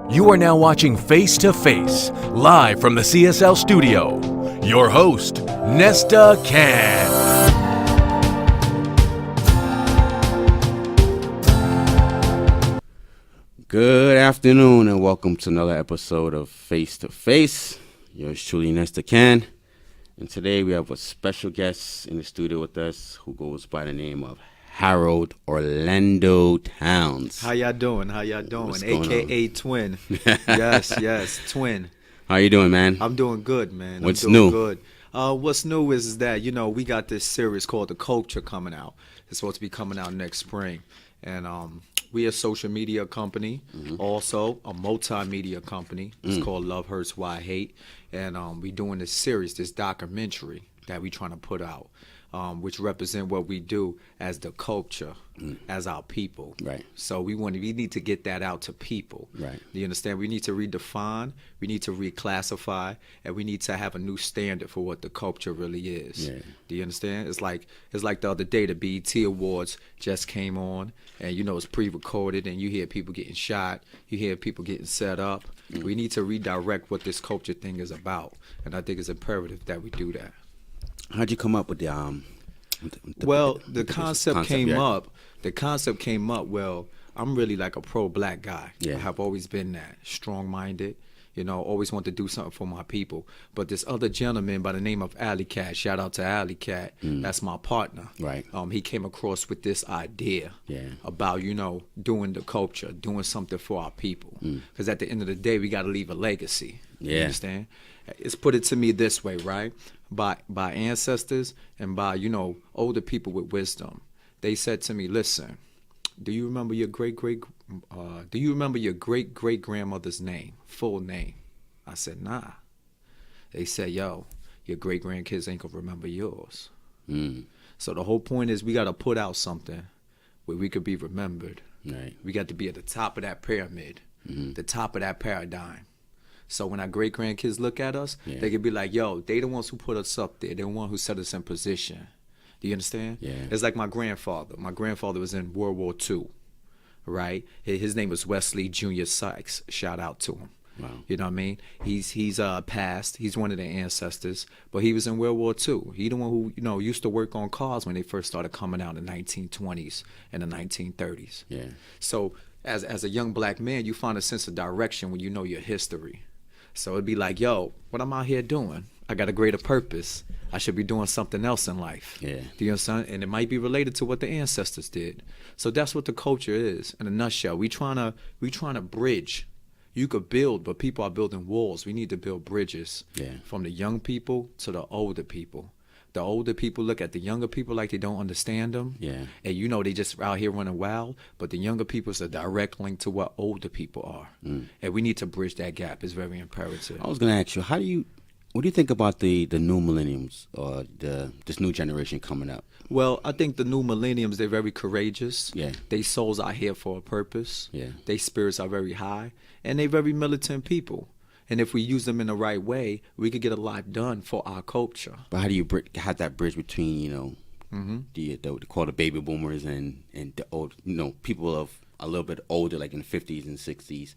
You are now watching Face to Face, live from the CSL studio. Your host, Nesta Cann. Good afternoon and welcome to another episode of Face to Face. Yours truly, Nesta Cann. And today we have a special guest in the studio with us who goes by the name of Harold OrlandoTowns. How y'all doing? What's going AKA on? Twin. Yes, Twin. How you doing, man? I'm doing good, man. What's I'm doing new? Good. What's new is that, we got this series called The Culture coming out. It's supposed to be coming out next spring. And we a social media company, also a multimedia company. It's called Love Hurts Why I Hate. And we doing this series, this documentary that we trying to put out. Which represent what we do as the culture, as our people. Right. So we need to get that out to people. Right. Do you understand? We need to redefine, we need to reclassify, and we need to have a new standard for what the culture really is. Yeah. Do you understand? It's like the other day, the BET Awards just came on, and it's pre-recorded, and you hear people getting shot, you hear people getting set up. We need to redirect what this culture thing is about, and I think it's imperative that we do that. How'd you come up with the concept came yeah? up. The concept came up. Well, I'm really like a pro-black guy. Yeah. I have always been that, strong-minded. Always want to do something for my people. But this other gentleman by the name of Alley Cat, shout out to Alley Cat, that's my partner. Right. He came across with this idea about, doing the culture, doing something for our people. Because at the end of the day, we got to leave a legacy. Yeah. You understand? It's put it to me this way, right? By ancestors and by, older people with wisdom. They said to me, listen, do you remember your great grandmother's name, full name? I said, nah. They said, yo, your great grandkids ain't gonna remember yours. So the whole point is we gotta put out something where we could be remembered. Right. We got to be at the top of that pyramid, the top of that paradigm. So when our great grandkids look at us, they could be like, yo, they the ones who put us up there. They're the one who set us in position. Do you understand? Yeah. It's It's like my grandfather. My grandfather was in World War II, right? His name was Wesley Junior Sykes. Shout out to him. Wow. You know what I mean? He's passed. He's one of their ancestors, but he was in World War II. He the one who used to work on cars when they first started coming out in the 1920s and the 1930s. Yeah. So as a young black man, you find a sense of direction when you know your history. So it'd be like, yo, what I'm out here doing? I got a greater purpose. I should be doing something else in life. Yeah. Do you understand? And it might be related to what the ancestors did. So that's what the culture is in a nutshell. We trying to bridge. You could build, but people are building walls. We need to build bridges from the young people to the older people. The older people look at the younger people like they don't understand them. Yeah. And they just out here running wild. But the younger people is a direct link to what older people are. And we need to bridge that gap. It's very imperative. I was gonna ask you, what do you think about the new millenniums or this new generation coming up? Well, I think the new millenniums, they're very courageous. Yeah. Their souls are here for a purpose. Yeah. Their spirits are very high. And they're very militant people. And if we use them in the right way, we could get a lot done for our culture. But how do you have that bridge between the call the baby boomers and the old people of a little bit older, like in the 50s and 60s,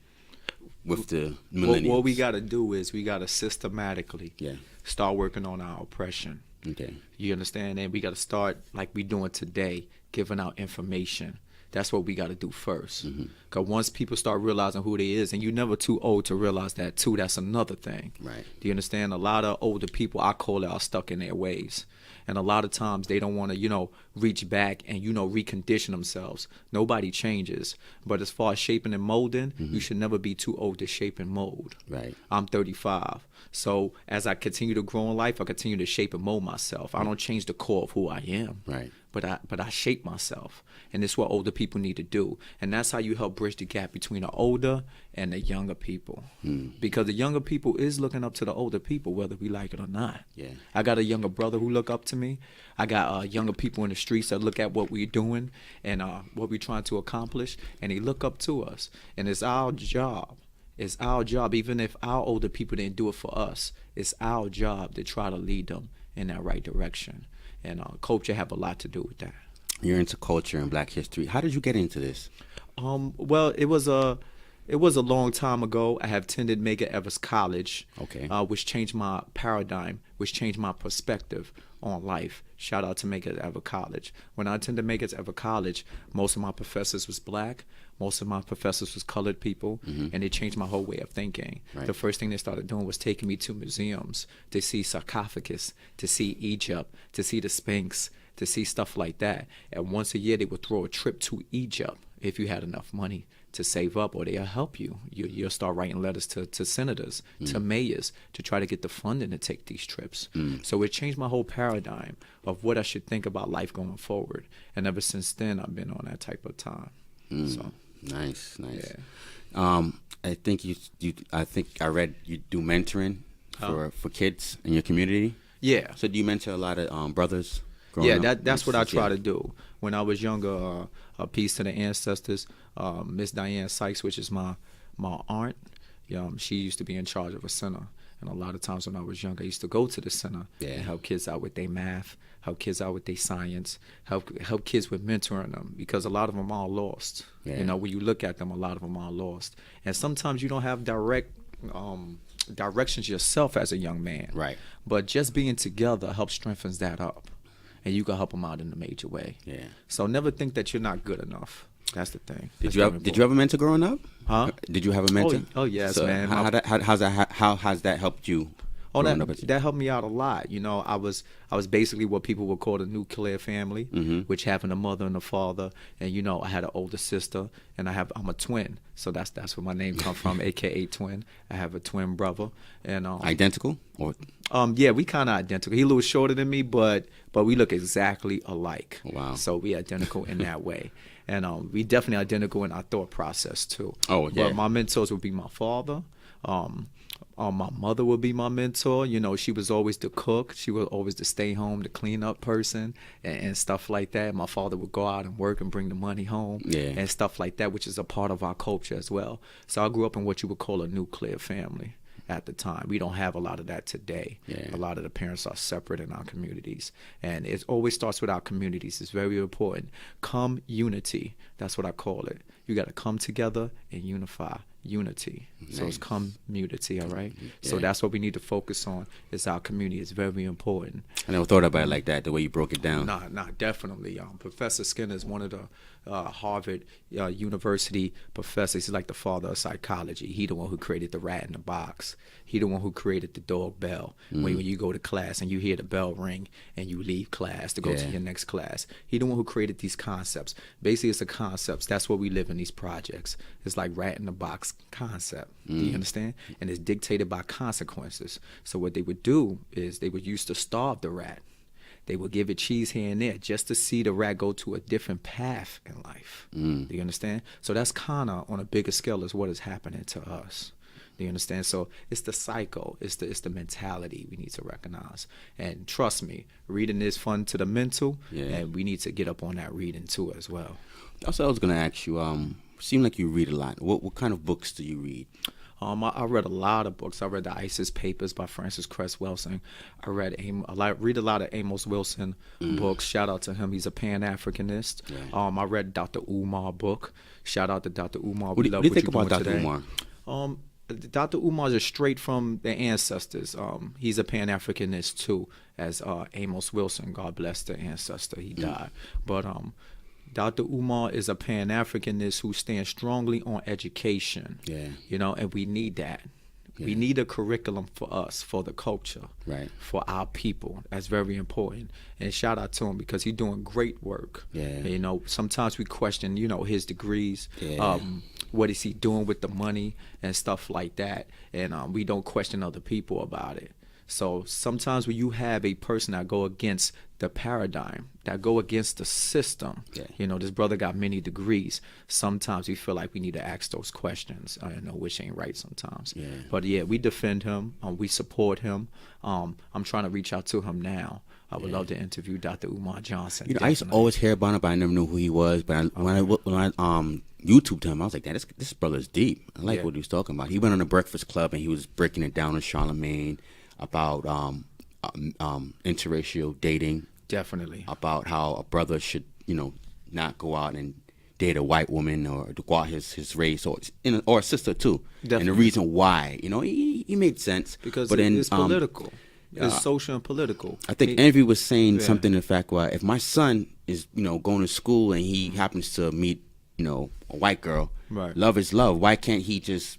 with the millennials? What we got to do is we got to systematically Yeah. start working on our oppression. Okay. You understand? And we got to start like we doing today, giving out information. That's what we got to do first. Because once people start realizing who they is, and you're never too old to realize that too, that's another thing. Right. Do you understand? A lot of older people, I call it, are stuck in their ways. And a lot of times they don't want to, reach back and, recondition themselves. Nobody changes. But as far as shaping and molding, you should never be too old to shape and mold. Right. I'm 35. So as I continue to grow in life, I continue to shape and mold myself. I don't change the core of who I am. Right. But I shape myself. And it's what older people need to do. And that's how you help bridge the gap between the older and the younger people. Because the younger people is looking up to the older people, whether we like it or not. Yeah. I got a younger brother who look up to me. I got younger people in the streets that look at what we're doing and what we're trying to accomplish. And they look up to us. And it's our job. It's our job, even if our older people didn't do it for us, it's our job to try to lead them in that right direction. And culture have a lot to do with that. You're into culture and Black history. How did you get into this? Well, it was It was a long time ago. I have attended Medgar Evers College, Okay. which changed my paradigm, which changed my perspective on life. Shout out to Medgar Evers College. When I attended Medgar Evers College, most of my professors was black. Most of my professors was colored people, and it changed my whole way of thinking. Right. The first thing they started doing was taking me to museums to see sarcophagus, to see Egypt, to see the Sphinx, to see stuff like that. And once a year, they would throw a trip to Egypt if you had enough money to save up, or they'll help you. You'll start writing letters to senators, to mayors, to try to get the funding to take these trips. So it changed my whole paradigm of what I should think about life going forward. And ever since then, I've been on that type of time. So. Nice. Yeah. I think I think I read you do mentoring for kids in your community. Yeah. So do you mentor a lot of brothers? growing Yeah, up? that's what I try to do. When I was younger, a peace to the ancestors. Miss Diane Sykes, which is my aunt, she used to be in charge of a center. And a lot of times when I was younger, I used to go to the center and help kids out with their math, help kids out with their science, help kids with mentoring them, because a lot of them are lost. Yeah. When you look at them, a lot of them are lost. And sometimes you don't have direct directions yourself as a young man. Right. But just being together helps strengthens that up. And you can help them out in a major way. Yeah. So never think that you're not good enough. That's the thing. Did you have a mentor growing up? Huh? Did you have a mentor? Oh yes, So man. How has that helped you? Oh, growing up as- that helped me out a lot. I was basically what people would call the nuclear family, which having a mother and a father, and I had an older sister, and I'm a twin, so that's where my name comes from, aka twin. I have a twin brother, and Identical? Or yeah, we kind of identical. He a little shorter than me, but we look exactly alike. Wow. So we identical in that way. And we definitely identical in our thought process too. Oh, yeah. But my mentors would be my father. My mother would be my mentor. She was always the cook. She was always the stay home, the clean up person, and stuff like that. My father would go out and work and bring the money home, and stuff like that, which is a part of our culture as well. So I grew up in what you would call a nuclear family at the time. We don't have a lot of that today. Yeah. A lot of the parents are separate in our communities. And it always starts with our communities. It's very important. Unity. That's what I call it. You got to come together and unify. Unity. Nice. So it's community, all right? Yeah. So that's what we need to focus on, is our community. It's very important. I never thought about it like that, the way you broke it down. Nah, definitely. Professor Skinner is one of the Harvard University professors. He's like the father of psychology. He the one who created the rat in the box. He the one who created the dog bell. When you go to class and you hear the bell ring and you leave class to go to your next class. He the one who created these concepts. Basically, it's the concepts. That's what we live in these projects. It's like rat in the box concept. Do you understand? And it's dictated by consequences. So what they would do is they would use to starve the rat. They would give it cheese here and there just to see the rat go to a different path in life. Do you understand? So that's kind of on a bigger scale is what is happening to us. Do you understand? So it's the cycle, it's the mentality we need to recognize. And trust me, reading is fun to the mental, and we need to get up on that reading too as well. Also, I was going to ask you, seem like you read a lot. What kind of books do you read? I read a lot of books. I read the ISIS Papers by Francis Cress Welsing. I read a lot of Amos Wilson books. Shout out to him. He's a Pan-Africanist. Yeah. I read Dr. Umar book. Shout out to Dr. Umar. What do you think about Dr. Today. Umar? Dr. Umar is straight from the ancestors. He's a Pan-Africanist too, as Amos Wilson. God bless the ancestor. He died. But Dr. Umar is a Pan-Africanist who stands strongly on education. And we need that. We need a curriculum for us, for the culture, for our people. That's very important. And shout out to him because he's doing great work. Sometimes we question, his degrees. What is he doing with the money and stuff like that? And we don't question other people about it. So sometimes when you have a person that go against the paradigm, that go against the system, this brother got many degrees. Sometimes we feel like we need to ask those questions. I know which ain't right sometimes. But we defend him. We support him. I'm trying to reach out to him now. I would love to interview Dr. Umar Johnson. I used to always hear about him, but I never knew who he was. But when I YouTubed him, I was like, this brother's deep. I like what he was talking about. He went on the Breakfast Club and he was breaking it down with Charlemagne about interracial dating. Definitely. About how a brother should, not go out and date a white woman or to go out his race or a sister too. Definitely. And the reason why, he made sense. Because but then, it's political. It's social and political. I think Envy was saying something to the fact where if my son is, going to school and he happens to meet, a white girl, right. Love is love. Why can't he just,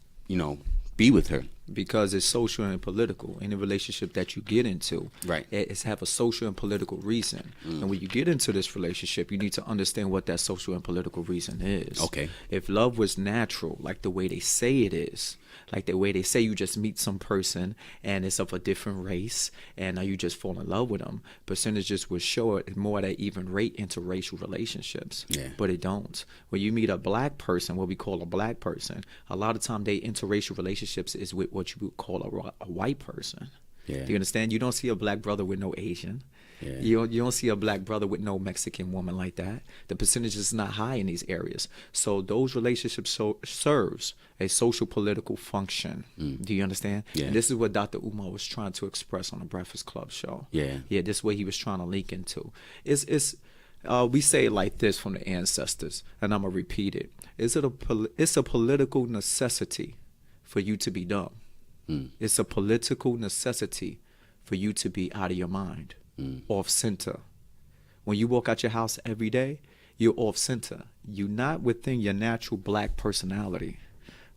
be with her? Because it's social and political. Any relationship that you get into, right, it's have a social and political reason. And when you get into this relationship, you need to understand what that social and political reason is. Okay. If love was natural, like the way they say it is, like the way they say you just meet some person and it's of a different race and you just fall in love with them, percentages would show it more at an even rate interracial relationships. Yeah. But it don't. When you meet a black person, what we call a black person, a lot of time they interracial relationships is with what you would call a white person. Yeah. Do you understand? You don't see a black brother with no Asian. Yeah. You don't see a black brother with no Mexican woman like that. The percentage is not high in these areas. So those relationships serves a social political function. Do you understand? Yeah. And this is what Dr. Umar was trying to express on the Breakfast Club show. Yeah. Yeah, this is what he was trying to link into. We say it like this from the ancestors, and I'm going to repeat it. It's a political necessity for you to be dumb. It's a political necessity for you to be out of your mind, off center. When you walk out your house every day, you're off center. You're not within your natural black personality.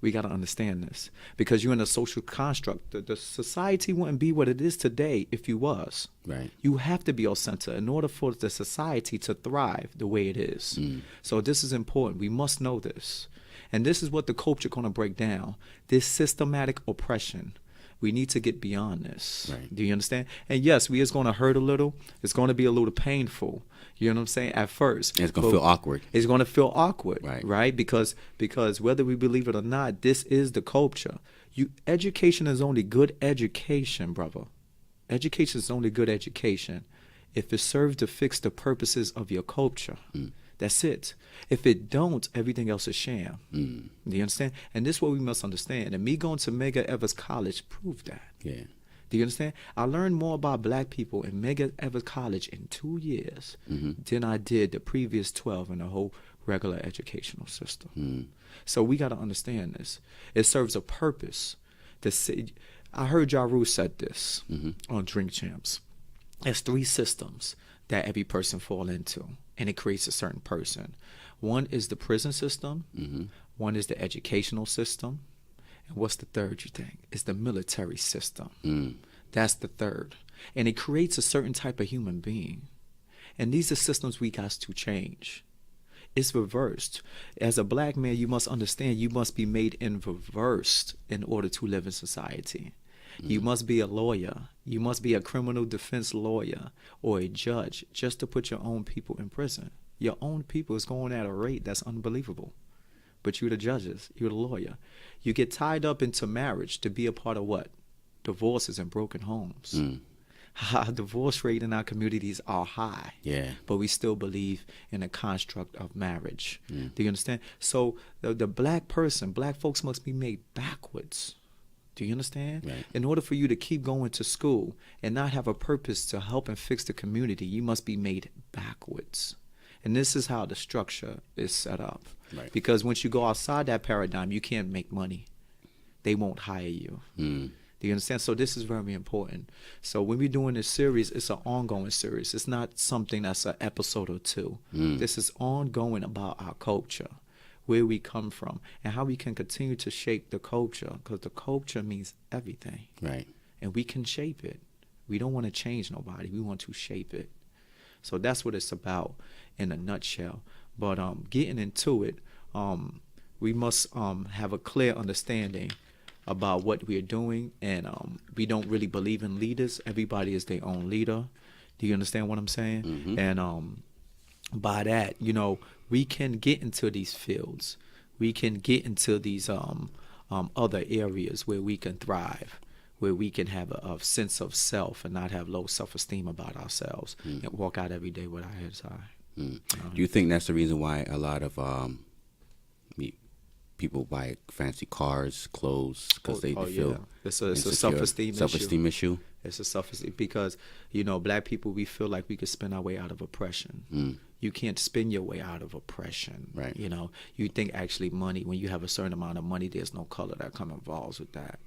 We got to understand this because you're in a social construct. The society wouldn't be what it is today if you was. Right. You have to be off center in order for the society to thrive the way it is. So this is important. We must know this. And this is what the culture going to break down. This systematic oppression. We need to get beyond this. Right. Do you understand? And yes, it's going to hurt a little. It's going to be a little painful. You know what I'm saying? At first. And it's going to feel awkward. It's going to feel awkward. Right. Because whether we believe it or not, this is the culture. Education is only good education, brother. Education is only good education if it serves to fix the purposes of your culture. That's it. If it don't, everything else is sham. Do you understand? And this is what we must understand. And me going to Medgar Evers College proved that. Yeah. Do you understand? I learned more about black people in Medgar Evers College in 2 years than I did the previous 12 in the whole regular educational system. So we got to understand this. It serves a purpose. I heard Ja Rule said this on Drink Champs. There's 3 systems that every person fall into, and it creates a certain person. One is the prison system. One is the educational system. And what's the third, you think? It's the military system. That's the third. And it creates a certain type of human being. And these are systems we got to change. It's reversed. As a black man, you must understand you must be made in reversed in order to live in society. You must be a lawyer. You must be a criminal defense lawyer or a judge just to put your own people in prison. Your own people is going at a rate that's unbelievable. But you're the judges. You're the lawyer. You get tied up into marriage to be a part of what? Divorces and broken homes. Divorce rate in our communities are high. Yeah. But we still believe in a construct of marriage. Do you understand? So the black person, black folks must be made backwards. Do you understand? Right. In order for you to keep going to school and not have a purpose to help and fix the community, you must be made backwards. And this is how the structure is set up. Right. Because once you go outside that paradigm, you can't make money. They won't hire you. Do you understand? So this is very important. So when we're doing this series, it's an ongoing series. It's not something that's an episode or 2. This is ongoing about our culture, where we come from, and how we can continue to shape the culture, because the culture means everything. Right. And we can shape it. We don't want to change nobody. We want to shape it. So that's what it's about in a nutshell. But getting into it, we must have a clear understanding about what we're doing, and we don't really believe in leaders. Everybody is their own leader. Do you understand what I'm saying? And by that, we can get into these fields. We can get into these other areas where we can thrive, where we can have a sense of self and not have low self-esteem about ourselves and walk out every day with our heads high. Do you think that's the reason why a lot of people buy fancy cars, clothes, because they feel it's a self-esteem issue? It's a self-esteem because, black people, we feel like we could spend our way out of oppression. You can't spend your way out of oppression. Right. You think actually money, when you have a certain amount of money, there's no color that comes involved with that.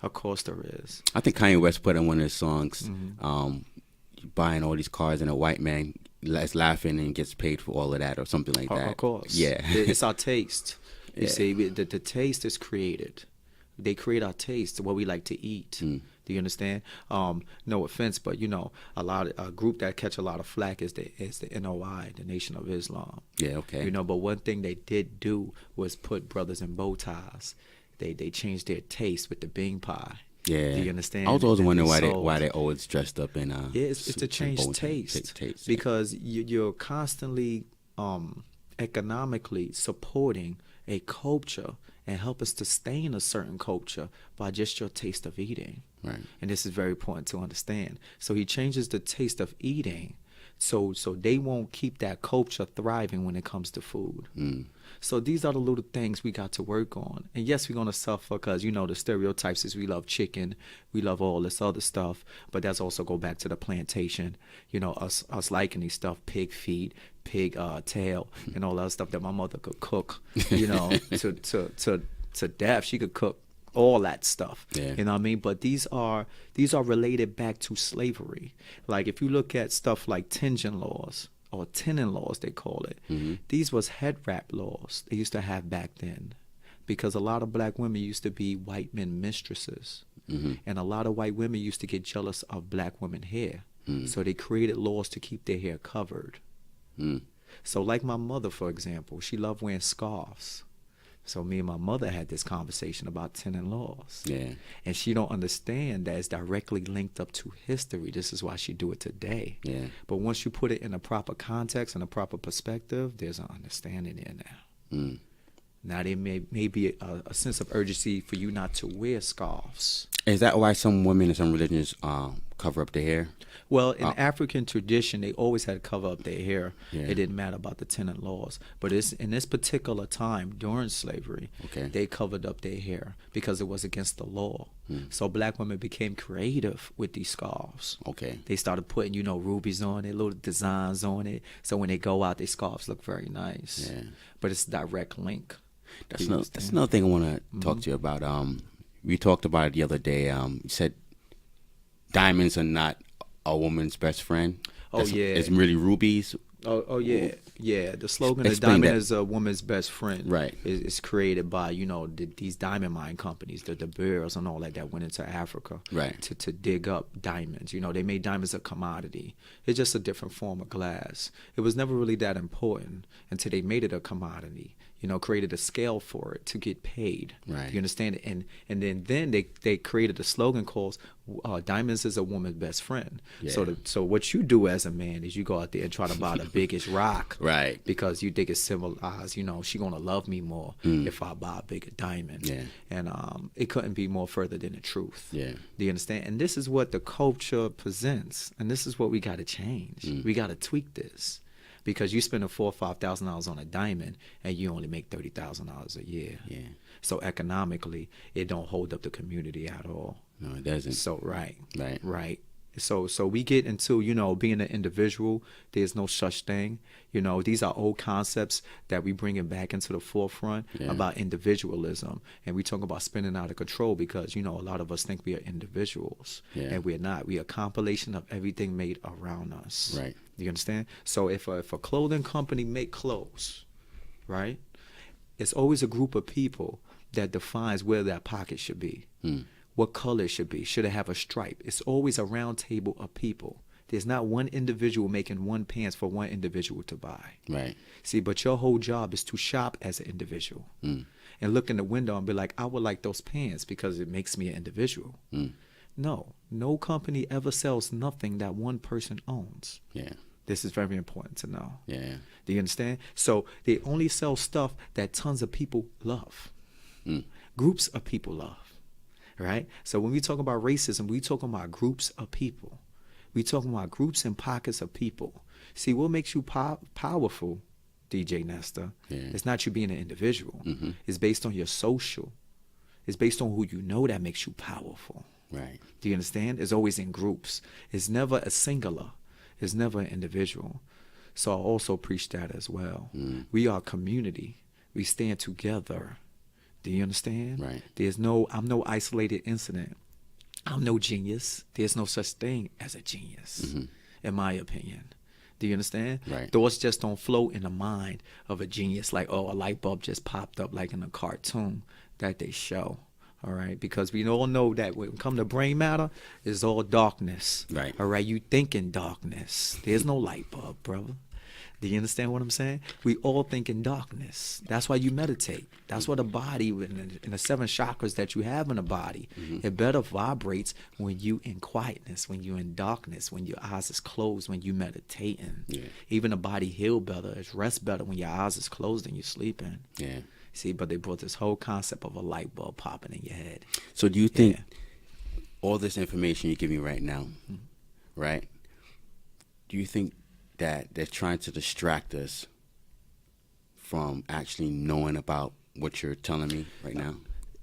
Of course there is. I think Kanye West put in one of his songs, buying all these cars and a white man is laughing and gets paid for all of that or something like that. Of course. Yeah. It's our taste. You Yeah. see, the taste is created. They create our taste, what we like to eat. Do you understand? No offense, but a group that catch a lot of flack is the NOI, the Nation of Islam. Yeah, okay. But one thing they did do was put brothers in bow ties. They changed their taste with the bean pie. Yeah. Do you understand? I was always And wondering they why sold. they always dressed up in It's to change taste, because you're constantly economically supporting a culture and help us sustain a certain culture by just your taste of eating. Right. And this is very important to understand. So he changes the taste of eating so they won't keep that culture thriving when it comes to food. So these are the little things we got to work on. And yes, we're going to suffer because, the stereotypes is we love chicken, we love all this other stuff. But that's also go back to the plantation, us liking these stuff, pig feet, pig tail, and all that stuff that my mother could cook, to death. She could cook all that stuff. Yeah. You know what I mean? But these are related back to slavery. Like if you look at stuff like tension laws, or tenon laws they call it, these was head wrap laws they used to have back then, because a lot of black women used to be white men mistresses, and a lot of white women used to get jealous of black women hair, so they created laws to keep their hair covered. So like my mother, for example, she loved wearing scarves. So me and my mother had this conversation about tenon laws. Yeah. And she don't understand that it's directly linked up to history. This is why she do it today. Yeah. But once you put it in a proper context and a proper perspective, there's an understanding there now. Now there may be a sense of urgency for you not to wear scarves. Is that why some women in some religions cover up their hair? Well, in African tradition, they always had to cover up their hair. Yeah. It didn't matter about the tenant laws. But it's in this particular time during slavery, Okay. they covered up their hair because it was against the law. So black women became creative with these scarves. Okay. They started putting, rubies on it, little designs on it. So when they go out, their scarves look very nice. Yeah. But it's a direct link. That's Do you another thing I want to Mm-hmm. talk to you about. We talked about it the other day. You said diamonds are not a woman's best friend. Yeah. It's really rubies. Oh yeah, yeah. The slogan, Explain "The diamond that. is a woman's best friend," Right. is created by these diamond mine companies, the Bears and all that went into Africa, Right. to dig up diamonds. They made diamonds a commodity. It's just a different form of glass. It was never really that important until they made it a commodity. Created a scale for it to get paid. Right. You understand? And then they created a slogan called "Diamonds is a woman's best friend." Yeah. So what you do as a man is you go out there and try to buy the biggest rock, Right. Because you think it symbolizes, she gonna love me more if I buy a bigger diamond. Yeah. And it couldn't be more further than the truth. Yeah. Do you understand? And this is what the culture presents, and this is what we got to change. We got to tweak this. Because you spending $4,000 or $5,000 on a diamond and you only make $30,000 a year. Yeah. So economically, it don't hold up the community at all. No, it doesn't. So right. Right. So we get into being an individual. There's no such thing. These are old concepts that we bringing back into the forefront about individualism, and we talk about spinning out of control because a lot of us think we are individuals, and we're not. We are a compilation of everything made around us. Right. You understand? So if a clothing company make clothes, right, it's always a group of people that defines where that pocket should be. What color it should be. Should it have a stripe? It's always a round table of people. There's not one individual making one pants for one individual to buy. Right. See, but your whole job is to shop as an individual and look in the window and be like, I would like those pants because it makes me an individual. No company ever sells nothing that one person owns. Yeah. This is very important to know. Yeah. Do you understand? So they only sell stuff that tons of people love. Groups of people love. Right? So when we talk about racism, we talking about groups of people. We talking about groups and pockets of people. See, what makes you powerful, DJ Nesta, it's not you being an individual. It's based on your social. It's based on who you know that makes you powerful. Right. Do you understand? It's always in groups. It's never a singular. It's never an individual. So I also preach that as well. We are a community. We stand together. Do you understand? Right. I'm no isolated incident. I'm no genius. There's no such thing as a genius, in my opinion. Do you understand? Right. Thoughts just don't float in the mind of a genius like, oh, a light bulb just popped up like in a cartoon that they show. All right, because we all know that when it comes to brain matter, it's all darkness. Right. All right, you think in darkness. There's no light bulb, brother. Do you understand what I'm saying? We all think in darkness. That's why you meditate. That's why the body, in the 7 chakras that you have in the body, it better vibrates when you in quietness, when you in darkness, when your eyes is closed, when you meditating. Yeah. Even the body heal better, it rests better when your eyes is closed and you're sleeping. Yeah. See, but they brought this whole concept of a light bulb popping in your head. So do you think all this information you give me right now, right? Do you think that they're trying to distract us from actually knowing about what you're telling me right now?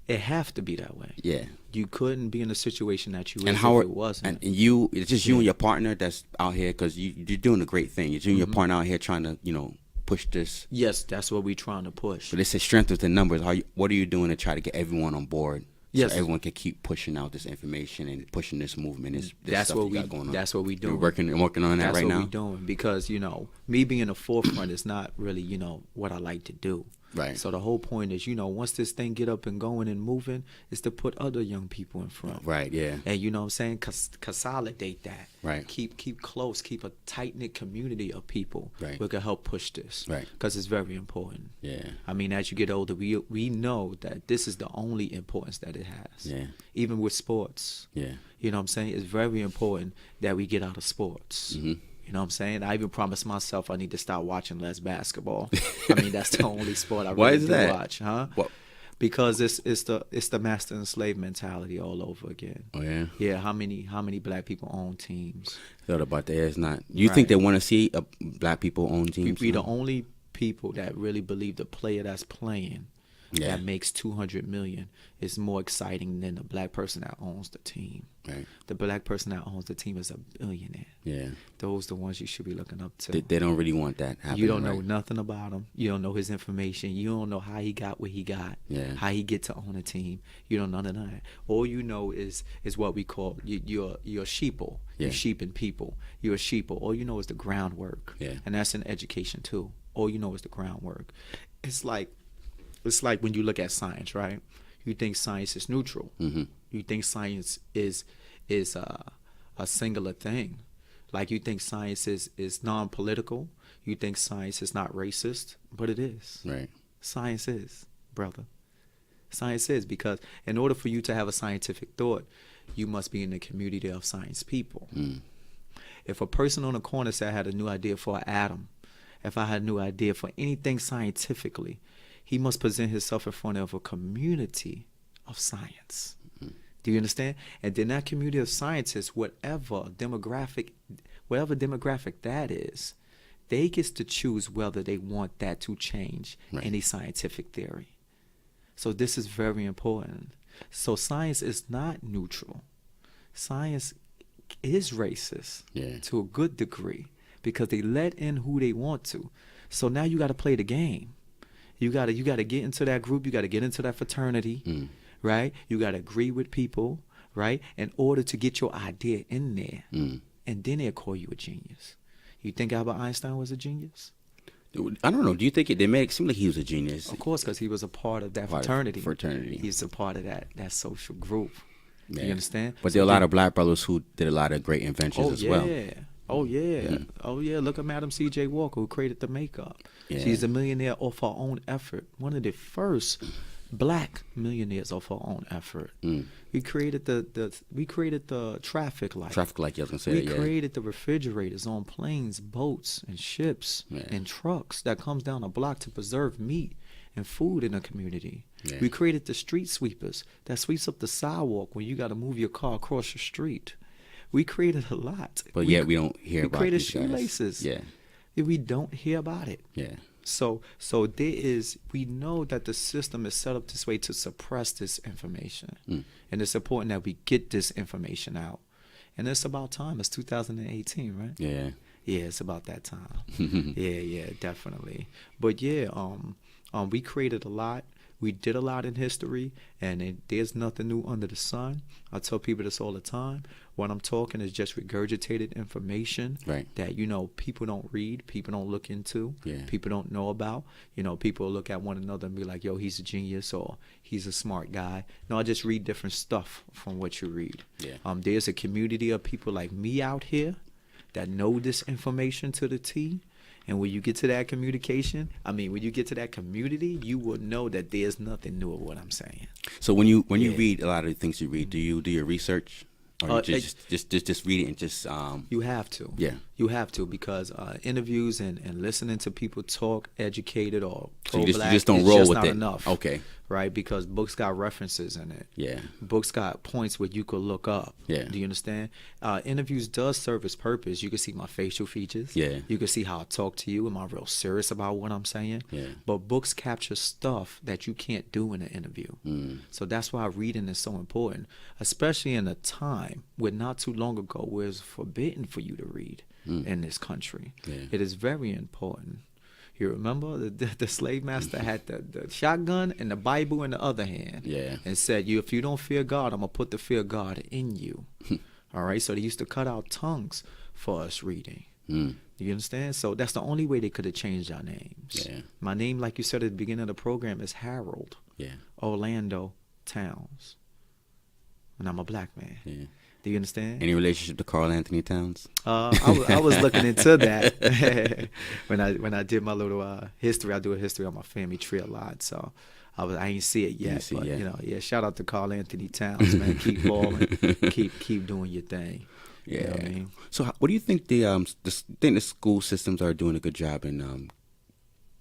It have to be that way. Yeah. You couldn't be in a situation that you was And how if it wasn't. and you, it's just you and your partner that's out here, because you're doing a great thing. You're doing your partner out here trying to, push this. Yes, that's what we're trying to push. But it's a strength within numbers. What are you doing to try to get everyone on board? Yes. So everyone can keep pushing out this information and pushing this movement. This That's stuff what you got going on. That's what we doing. You're working on that right now. That's what we doing, because me being in the forefront is not really what I like to do. Right. So the whole point is, once this thing get up and going and moving, is to put other young people in front. Right. Yeah. And you know what I'm saying? Consolidate that. Right. Keep close. Keep a tight knit community of people. Right. who can help push this. Right. Because it's very important. Yeah. I mean, as you get older, we know that this is the only importance that it has. Yeah. Even with sports. Yeah. You know what I'm saying? It's very important that we get out of sports. Mm-hmm. You know what I'm saying? I even promised myself I need to start watching less basketball. I mean, that's the only sport I Why really is do that? watch, huh? What? Because it's the master and slave mentality all over again. Oh yeah. Yeah, how many black people own teams? Thought about that. It's not. You think they want to see black people own teams? We the only people that really believe the player that's playing that makes $200 million is more exciting than the black person that owns the team. Right. The black person that owns the team is a billionaire. Yeah. Those the ones you should be looking up to. They don't really want that happening. You don't know right? nothing about him. You don't know his information. You don't know how he got what he got. Yeah. How he get to own a team. You don't know none of that. All you know is what we call you're sheeple. Yeah. You're sheeping people. You're a sheeple. All you know is the groundwork. Yeah. And that's in education too. All you know is the groundwork. It's like when you look at science, right? You think science is neutral. Mm-hmm. You think science is a singular thing. Like you think science is non-political. You think science is not racist, but it is. Right. Science is, brother. Science is, because in order for you to have a scientific thought, you must be in the community of science people. Mm. If a person on the corner said I had a new idea for an atom, if I had a new idea for anything scientifically, he must present himself in front of a community of science. Mm-hmm. Do you understand? And then that community of scientists, whatever demographic that is, they get to choose whether they want that to change any scientific theory. So this is very important. So science is not neutral. Science is racist to a good degree, because they let in who they want to. So now you got to play the game. You got to get into that group. You got to get into that fraternity, right? You got to agree with people, right? In order to get your idea in there. And then they'll call you a genius. You think Albert Einstein was a genius? I don't know. Do you think they made it seem like he was a genius? Of course, because he was a part of that fraternity. Fraternity. He's a part of that social group. Yeah. You understand? But there are a lot of black brothers who did a lot of great inventions as well. Oh yeah. Oh yeah. Look at Madam C.J. Walker, who created the makeup. Yeah. She's a millionaire off her own effort. One of the first black millionaires off her own effort. We created the traffic light. Traffic light, I was gonna say. We created the refrigerators on planes, boats, and ships and trucks that comes down a block to preserve meat and food in the community. Yeah. We created the street sweepers that sweeps up the sidewalk when you got to move your car across the street. We created a lot. But yet we don't hear about it. We created these guys. shoelaces. Yeah. We don't hear about it. Yeah. So we know that the system is set up this way to suppress this information. And it's important that we get this information out. And it's about time. It's 2018, right? Yeah. Yeah, it's about that time. yeah, definitely. But yeah, we created a lot. We did a lot in history, and there's nothing new under the sun. I tell people this all the time. What I'm talking is just regurgitated information that, people don't read, people don't look into, people don't know about. People look at one another and be like, yo, he's a genius or he's a smart guy. No, I just read different stuff from what you read. Yeah. There's a community of people like me out here that know this information to the T. And when you get to that communication, when you get to that community, you will know that there's nothing new of what I'm saying. So when you read a lot of the things you read, do you do your research? Or you just read it and just You have to. Yeah. You have to, because interviews and listening to people talk, educated or So pro-black, you just don't it's roll just with not it. enough. Okay. Right? Because books got references in it. Yeah. Books got points where you could look up. Yeah. Do you understand? Interviews does serve its purpose. You can see my facial features. Yeah. You can see how I talk to you. Am I real serious about what I'm saying? Yeah. But books capture stuff that you can't do in an interview. So that's why reading is so important, especially in a time where not too long ago where it's forbidden for you to read in this country. Yeah. It is very important. You remember the slave master had the shotgun and the Bible in the other hand, and said, if you don't fear God, I'm going to put the fear of God in you. All right? So they used to cut out tongues for us reading. Do you understand? So that's the only way they could have changed our names. Yeah. My name, like you said at the beginning of the program, is Harold OrlandoTowns. And I'm a black man. Yeah. Do you understand? Any relationship to Carl Anthony Towns? I was looking into that when I did my little history. I do a history on my family tree a lot, so I ain't see it yet. Shout out to Carl Anthony Towns, man. Keep balling, keep doing your thing. Yeah. You know what I mean? So, what do you think the school systems are doing a good job in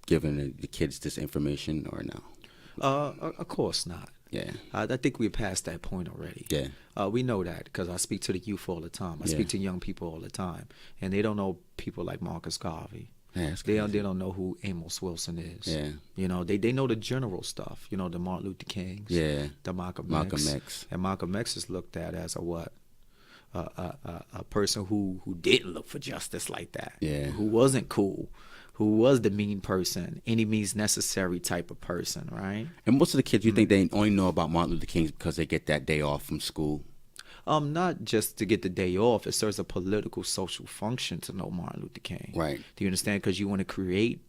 giving the kids this information, or no? Of course not. Yeah. I think we're past that point already. Yeah. We know that because I speak to the youth all the time. I speak to young people all the time, and they don't know people like Marcus Garvey. Yeah, they don't know who Amos Wilson is. Yeah. They know the general stuff. The Martin Luther Kings. Yeah. The Malcolm X. And Malcolm X is looked at as a what? A person who didn't look for justice like that. Yeah. Who wasn't cool. Who was the mean person, any means necessary type of person, right? And most of the kids, you think they only know about Martin Luther King because they get that day off from school? Not just to get the day off. It serves a political, social function to know Martin Luther King. Right. Do you understand? Because you want to create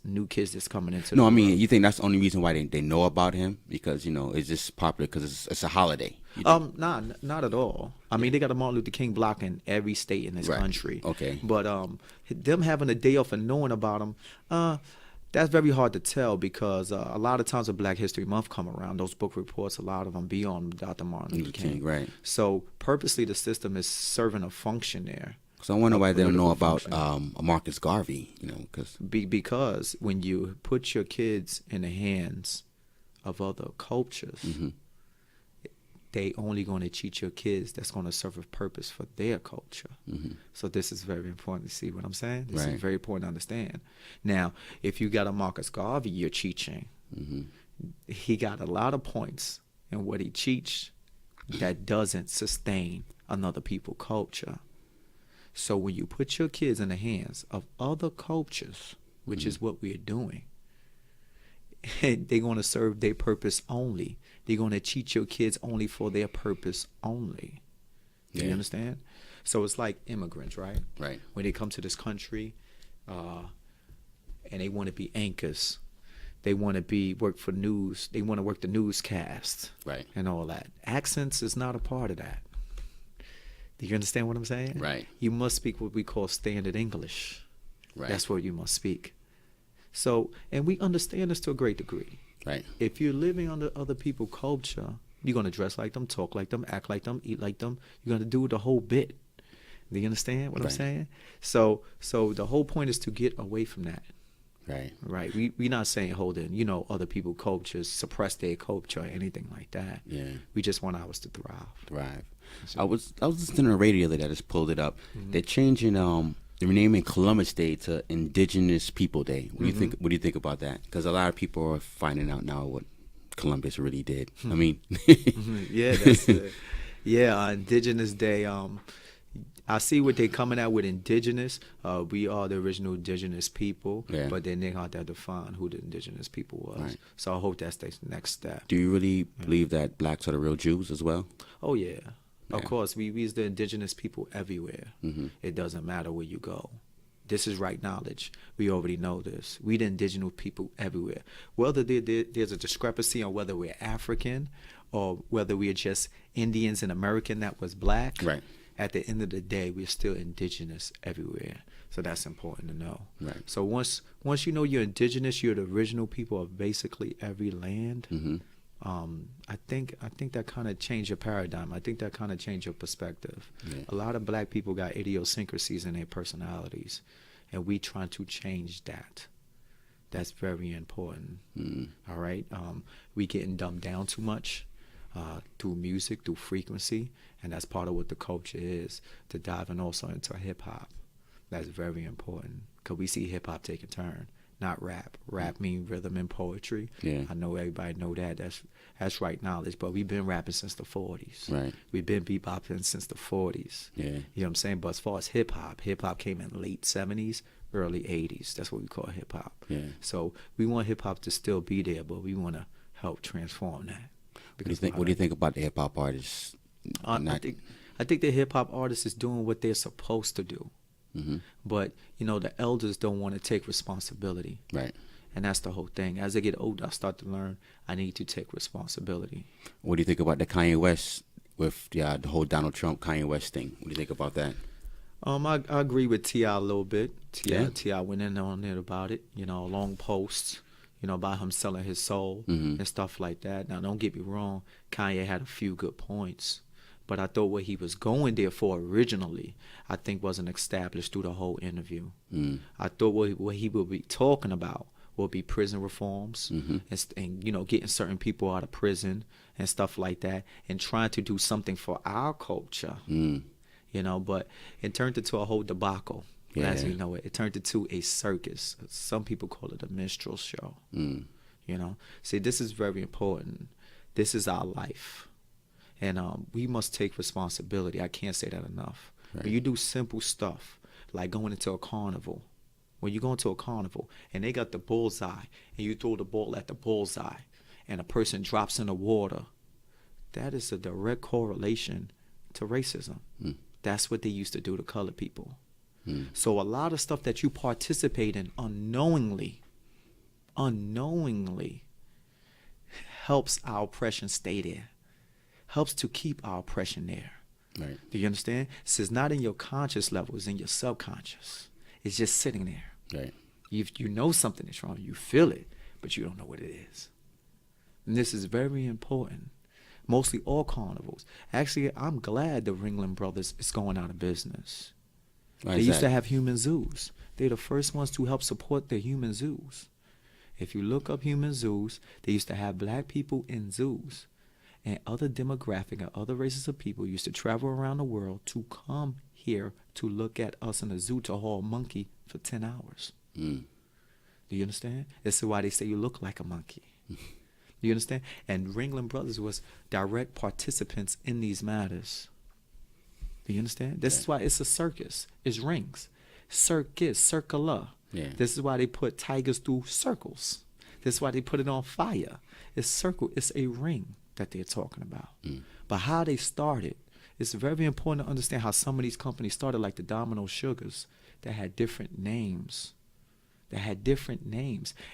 new kids that's coming into. No, I mean, you think that's the only reason why they know about him, because it's just popular because it's a holiday? Not at all. I mean, they got a Martin Luther King block in every state in this country. Okay. But them having a day off and knowing about him, that's very hard to tell, because a lot of times when Black History Month come around, those book reports, a lot of them be on Dr. Martin Luther King. Right. So purposely the system is serving a function there. So I wonder why they don't know about Marcus Garvey, because when you put your kids in the hands of other cultures, they only going to teach your kids that's going to serve a purpose for their culture. So this is very important to see what I'm saying. This is very important to understand. Now, if you got a Marcus Garvey you're teaching, he got a lot of points in what he teach that doesn't sustain another people's culture. So when you put your kids in the hands of other cultures, which is what we're doing, they're going to serve their purpose only. They're going to teach your kids only for their purpose only. Do you understand? So it's like immigrants, right? Right. When they come to this country, and they want to be anchors, they want to work for news. They want to work the newscast, right, and all that. Accents is not a part of that. Do you understand what I'm saying? Right. You must speak what we call standard English. Right. That's what you must speak. So, and we understand this to a great degree. Right. If you're living under other people's culture, you're going to dress like them, talk like them, act like them, eat like them. You're going to do the whole bit. Do you understand what I'm saying? So the whole point is to get away from that. Right. Right. We're not saying holding, other people's cultures, suppress their culture or anything like that. Yeah. We just want ours to thrive. Thrive. I was listening to the radio that I just pulled it up. They're changing renaming Columbus Day to Indigenous People Day. What do you think? What do you think about that? Because a lot of people are finding out now what Columbus really did. I mean, Yeah, that's it. Yeah, Indigenous Day. I see what they're coming out with indigenous. We are the original indigenous people, Yeah. but then they're going to define who the indigenous people was. Right. So I hope that's the next step. do you really believe that blacks are the real Jews as well? Oh, yeah. Of Yeah. course, we is the indigenous people everywhere. It doesn't matter where you go. This is right knowledge. We already know this. We the indigenous people everywhere. Whether there's a discrepancy on whether we're African or whether we're just Indians and American that was black. Right. At the end of the day, we're still indigenous everywhere. So that's important to know. Right. So once you know you're indigenous, you're the original people of basically every land. I think that kind of changed your paradigm. I think that kind of changed your perspective. Yeah. A lot of black people got idiosyncrasies in their personalities, and we trying to change that. That's very important. All right. We getting dumbed down too much. Through music, through frequency, and that's part of what the culture is, to dive in also into hip-hop. That's very important, because we see hip-hop take a turn, not rap. Rap mean rhythm and poetry. Yeah. I know everybody know that. That's right knowledge, but we've been rapping since the 40s. Right. We've been bebopping since the 40s. Yeah. You know what I'm saying? But as far as hip-hop came in late 70s, early 80s. That's what we call hip-hop. Yeah. So we want hip-hop to still be there, but we want to help transform that. What do you think about the hip hop artists? I think the hip hop artist is doing what they're supposed to do, but the elders don't want to take responsibility, Right. and that's the whole thing. As I get older, I start to learn I need to take responsibility. What do you think about the Kanye West with the whole Donald Trump Kanye West thing? What do you think about that? I agree with T.I. a little bit. Yeah. T.I. went in on it about it. Long posts. About him selling his soul and stuff like that. Now, don't get me wrong, Kanye had a few good points, but I thought what he was going there for originally, I think wasn't established through the whole interview. I thought what he would be talking about would be prison reforms and getting certain people out of prison and stuff like that, and trying to do something for our culture. But it turned into a whole debacle. Yeah. As we know it turned into a circus. Some people call it a minstrel show. See, this is very important. This is our life, and we must take responsibility. I can't say that enough. Right. When you do simple stuff like going into a carnival, when you go into a carnival and they got the bullseye and you throw the ball at the bullseye and a person drops in the water, that is a direct correlation to racism. That's what they used to do to colored people. So a lot of stuff that you participate in unknowingly helps our oppression stay there, helps to keep our oppression there. Right. Do you understand? So it's not in your conscious level, it's in your subconscious. It's just sitting there. Right. You know something is wrong, you feel it, but you don't know what it is. And this is very important. Mostly all carnivals. Actually, I'm glad the Ringling Brothers is going out of business. Why They is used that? to have human zoos. They're the first ones to help support the human zoos. If you look up human zoos, they used to have black people in zoos. And other demographic and other races of people used to travel around the world to come here to look at us in a zoo to haul a monkey for 10 hours. Do you understand? This is why they say you look like a monkey. Do you understand? And Ringling Brothers was direct participants in these matters. Do you understand? This is why it's a circus. It's rings. Circus, circular. Yeah. This is why they put tigers through circles. This is why they put it on fire. It's circle. It's a ring that they're talking about. But how they started, it's very important to understand how some of these companies started, like the Domino Sugars, that had different names. And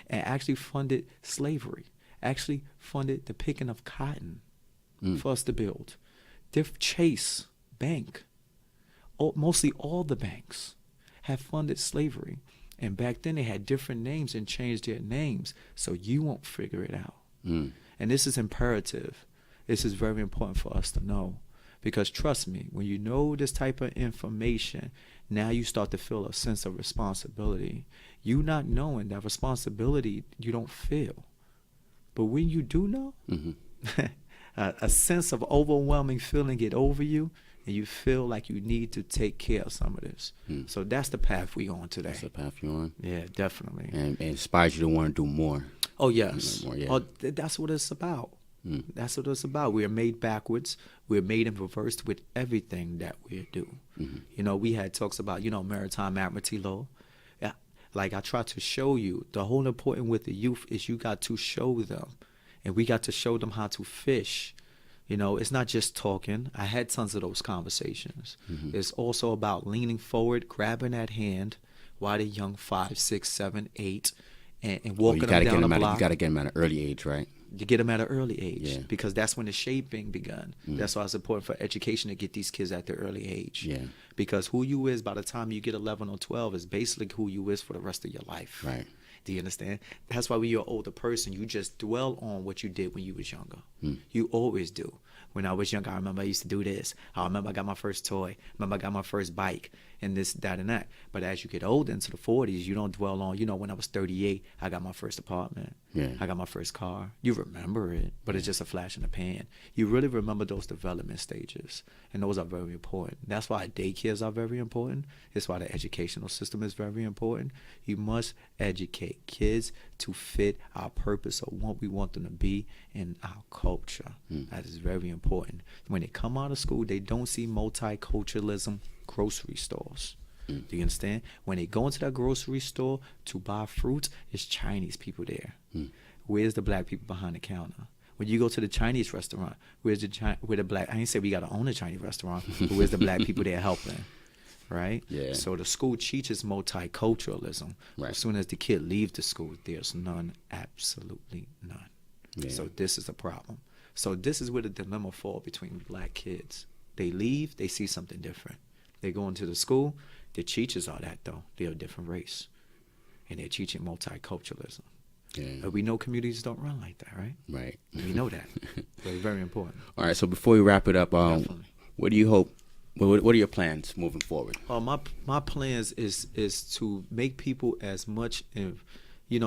actually funded slavery. Actually funded the picking of cotton for us to build. Chase Bank, mostly all the banks, have funded slavery. And back then they had different names and changed their names so you won't figure it out. And this is imperative. This is very important for us to know. Because trust me, when you know this type of information, now you start to feel a sense of responsibility. You not knowing that responsibility you don't feel. But when you do know, a sense of overwhelming feeling get over you, and and you feel like you need to take care of some of this. So that's the path we on today. That's the path you're on. Yeah, definitely. And it inspires you to want to do more. Oh, yes. More, yeah. Oh, that's what it's about. That's what it's about. We're made backwards. We're made in reverse with everything that we do. You know, we had talks about, maritime admiralty law. Yeah, like I try to show you, the whole important with the youth is you got to show them. And we got to show them how to fish. It's not just talking. I had tons of those conversations. It's also about leaning forward, grabbing that hand while they're young, 5, 6, 7, 8, and walking them down the block. You got to get them at an early age, right? You get them at an early age because that's when the shaping begun. That's why it's important for education to get these kids at their early age. Yeah. Because who you is by the time you get 11 or 12 is basically who you is for the rest of your life. Right. Do you understand? That's why when you're an older person, you just dwell on what you did when you was younger. You always do. When I was younger, I remember I used to do this. I remember I got my first toy. I remember I got my first bike and this, that, and that. But as you get older into the 40s, you don't dwell on, when I was 38, I got my first apartment. Yeah. I got my first car. You remember it, but it's just a flash in the pan. You really remember those development stages, and those are very important. That's why daycares are very important. It's why the educational system is very important. You must educate kids to fit our purpose of what we want them to be in our culture. That is very important. When they come out of school, they don't see multiculturalism grocery stores. Do you understand? When they go into that grocery store to buy fruits, it's Chinese people there. Where's the black people behind the counter? When you go to the Chinese restaurant, where the black? I ain't say we got to own a Chinese restaurant, but where's the black people there helping? Right? Yeah. So the school teaches multiculturalism. Right. As soon as the kid leaves the school, there's none, absolutely none. Yeah. So this is a problem. So this is where the dilemma falls between black kids. They leave, they see something different. They go into the school, the teachers are that though. They're a different race. And they're teaching multiculturalism. Yeah. But we know communities don't run like that, right? Right. We know that. Very, very important. All right, so before we wrap it up, Definitely. what do you hope, what are your plans moving forward? My plans is to make people as much,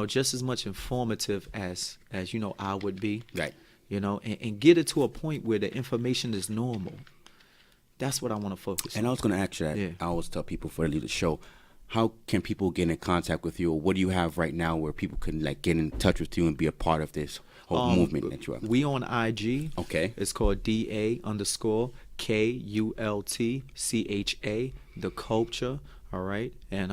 just as much informative as I would be. Right. And get it to a point where the information is normal. That's what I want to focus on. And I was going to ask you that. Yeah. I always tell people before they leave the show, how can people get in contact with you, or what do you have right now where people can get in touch with you and be a part of this whole movement that you have? We on IG. Okay. It's called DA_KULTCHA, the culture. All right. And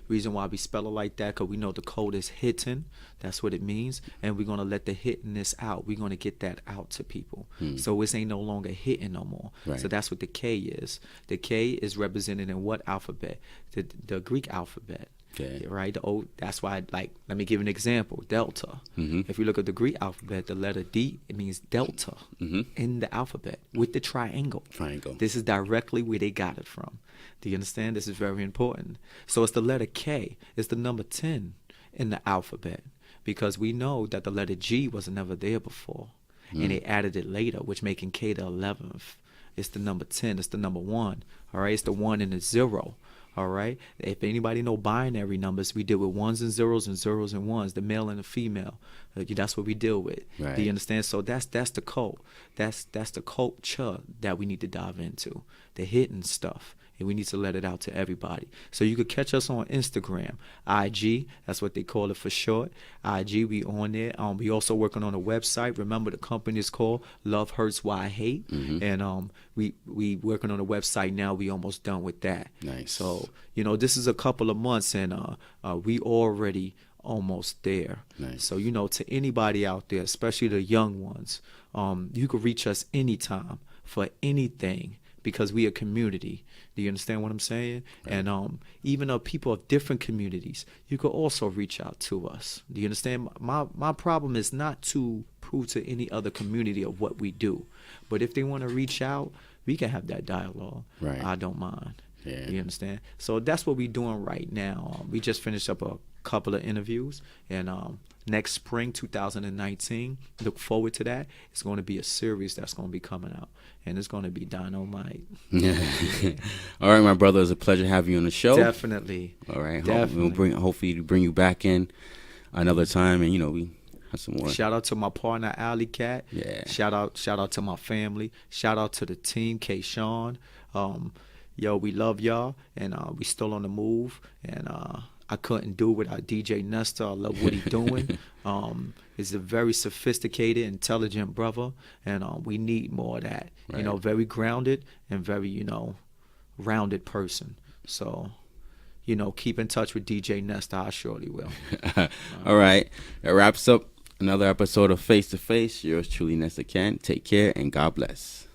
reason why we spell it like that, because we know the code is hitting. That's what it means. And we're going to let the hittingness out. We're going to get that out to people. So it ain't no longer hitting no more. Right. So that's what the K is. The K is represented in what alphabet? The Greek alphabet. Okay. Right? That's why, let me give an example. Delta. If you look at the Greek alphabet, the letter D, it means delta in the alphabet with the triangle. This is directly where they got it from. Do you understand? This is very important. So it's the letter K. It's the number 10 in the alphabet, because we know that the letter G was never there before. And they added it later, which making K the 11th. It's the number 10. It's the number 1. All right? It's the 1 and the 0. All right. If anybody know binary numbers, we deal with ones and zeros and ones, the male and the female. That's what we deal with. Right. Do you understand? So that's the code. That's the culture that we need to dive into, the hidden stuff. And we need to let it out to everybody. So you could catch us on Instagram, IG. That's what they call it for short. IG, we on there. We also working on a website. Remember, the company is called Love Hurts Why I Hate. And we working on a website now. We almost done with that. Nice. So this is a couple of months, and we already almost there. Nice. So to anybody out there, especially the young ones, you could reach us anytime for anything, because we a community. Do you understand what I'm saying? Right. And even people of different communities, you could also reach out to us. Do you understand? My problem is not to prove to any other community of what we do, but if they want to reach out, we can have that dialogue. Right. I don't mind. Yeah. You understand? So that's what we're doing right now. We just finished up a couple of interviews, and next spring 2019, look forward to that. It's going to be a series that's going to be coming out, and it's going to be dynamite. Yeah. All right, my brother, it's a pleasure having you on the show. Definitely. All right. Definitely. Hopefully to bring you back in another time, and we have some more. Shout out to my partner Alley Cat. Yeah. Shout out to my family. Shout out to the team, K. Sean. Yo, we love y'all, and we still on the move, and I couldn't do without DJ Nesta. I love what he's doing. He's a very sophisticated, intelligent brother, and we need more of that. Right. You know, very grounded and very, you know, rounded person. So, you know, keep in touch with DJ Nesta. I surely will. All right. That wraps up another episode of Face to Face. Yours truly, Nesta Cann. Take care and God bless.